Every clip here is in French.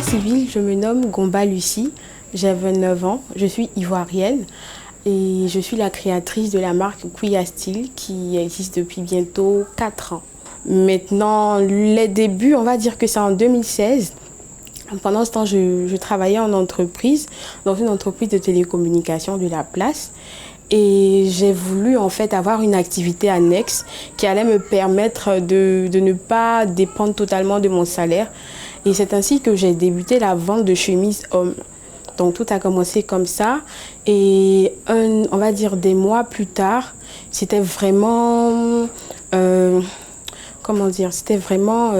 L'état civil, je me nomme Gomba Lucie, j'ai 29 ans, je suis ivoirienne et je suis la créatrice de la marque Kouya Style qui existe depuis bientôt 4 ans. Maintenant, les débuts, on va dire que c'est en 2016. Pendant ce temps, je travaillais en entreprise, dans une entreprise de télécommunications de la place. Et j'ai voulu en fait avoir une activité annexe qui allait me permettre de ne pas dépendre totalement de mon salaire. Et c'est ainsi que j'ai débuté la vente de chemises hommes. Donc tout a commencé comme ça. Et on va dire des mois plus tard, c'était vraiment... comment dire? C'était vraiment...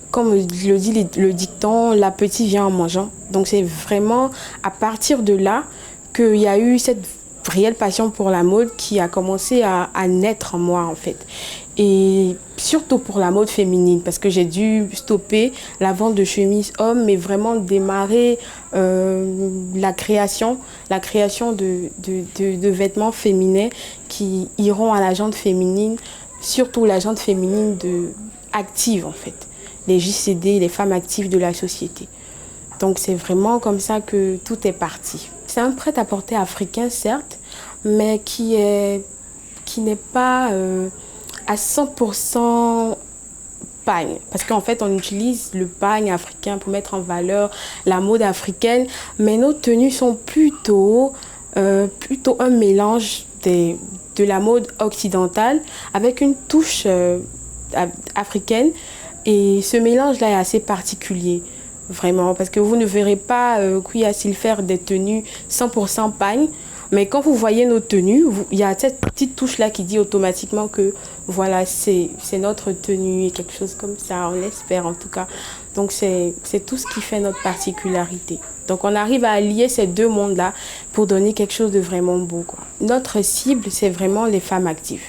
comme le dit le dicton, l'appétit vient en mangeant. Donc c'est vraiment à partir de là qu'il y a eu cette réelle passion pour la mode qui a commencé à naître en moi en fait. Et surtout pour la mode féminine parce que j'ai dû stopper la vente de chemises hommes mais vraiment démarrer la création de vêtements féminins qui iront à la gente féminine, surtout la gente féminine active en fait. Les JCD, les femmes actives de la société. Donc c'est vraiment comme ça que tout est parti. C'est un prêt-à-porter africain certes, mais qui n'est pas à 100% pagne. Parce qu'en fait on utilise le pagne africain pour mettre en valeur la mode africaine, mais nos tenues sont plutôt un mélange de la mode occidentale avec une touche africaine. Et ce mélange-là est assez particulier, vraiment, parce que vous ne verrez pas Kouya Style faire des tenues 100% pagne, mais quand vous voyez nos tenues, il y a cette petite touche-là qui dit automatiquement que voilà, c'est notre tenue et quelque chose comme ça, on l'espère en tout cas. Donc c'est tout ce qui fait notre particularité. Donc on arrive à allier ces deux mondes-là pour donner quelque chose de vraiment beau, quoi. Notre cible, c'est vraiment les femmes actives.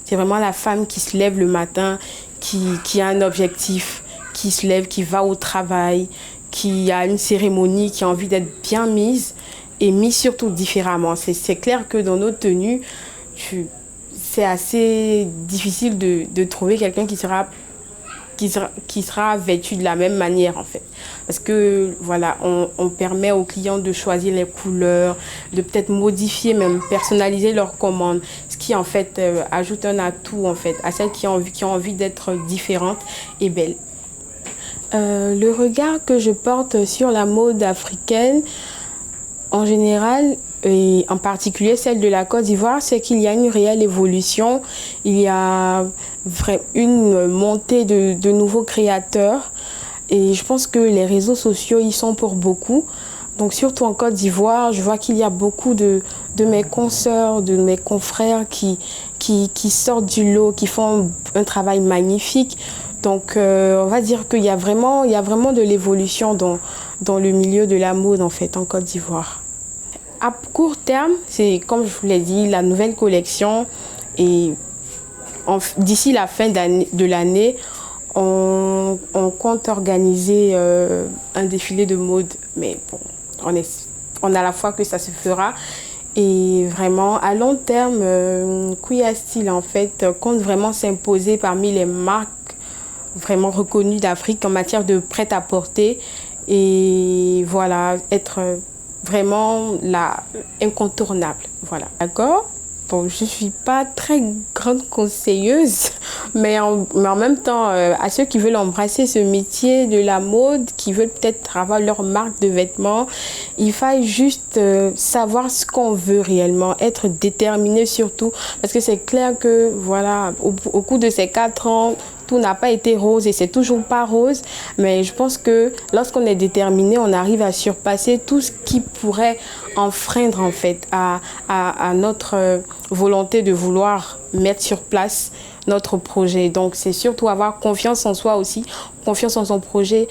C'est vraiment la femme qui se lève le matin, qui a un objectif, qui se lève, qui va au travail, qui a une cérémonie, qui a envie d'être bien mise et mise surtout différemment. C'est clair que dans nos tenues, c'est assez difficile de trouver quelqu'un qui sera vêtu de la même manière en fait. Parce que voilà, on permet aux clients de choisir les couleurs, de peut-être modifier, même personnaliser leurs commandes, ce qui en fait ajoute un atout en fait à celles qui ont envie d'être différentes et belles. Le regard que je porte sur la mode africaine en général et en particulier celle de la Côte d'Ivoire, c'est qu'il y a une réelle évolution, il y a une montée de nouveaux créateurs et je pense que les réseaux sociaux y sont pour beaucoup. Donc surtout en Côte d'Ivoire, je vois qu'il y a beaucoup de mes consoeurs, de mes confrères qui sortent du lot, qui font un travail magnifique. Donc on va dire qu'il y a vraiment de l'évolution dans le milieu de la mode en fait en Côte d'Ivoire. À court terme, c'est comme je vous l'ai dit, la nouvelle collection et d'ici la fin de l'année, on compte organiser un défilé de mode. Mais bon, on a la foi que ça se fera. Et vraiment, à long terme, Kouya Style en fait compte vraiment s'imposer parmi les marques vraiment reconnues d'Afrique en matière de prêt-à-porter. Et voilà, être vraiment incontournable. Voilà, d'accord? Bon, je ne suis pas très grande conseilleuse, mais en même temps, à ceux qui veulent embrasser ce métier de la mode, qui veulent peut-être avoir leur marque de vêtements, il faut juste savoir ce qu'on veut réellement, être déterminé surtout, parce que c'est clair que voilà, au cours de ces 4 ans, tout n'a pas été rose et c'est toujours pas rose, mais je pense que lorsqu'on est déterminé, on arrive à surpasser tout ce qui pourrait enfreindre en fait à notre volonté de vouloir mettre sur place notre projet. Donc c'est surtout avoir confiance en soi aussi, confiance en son projet.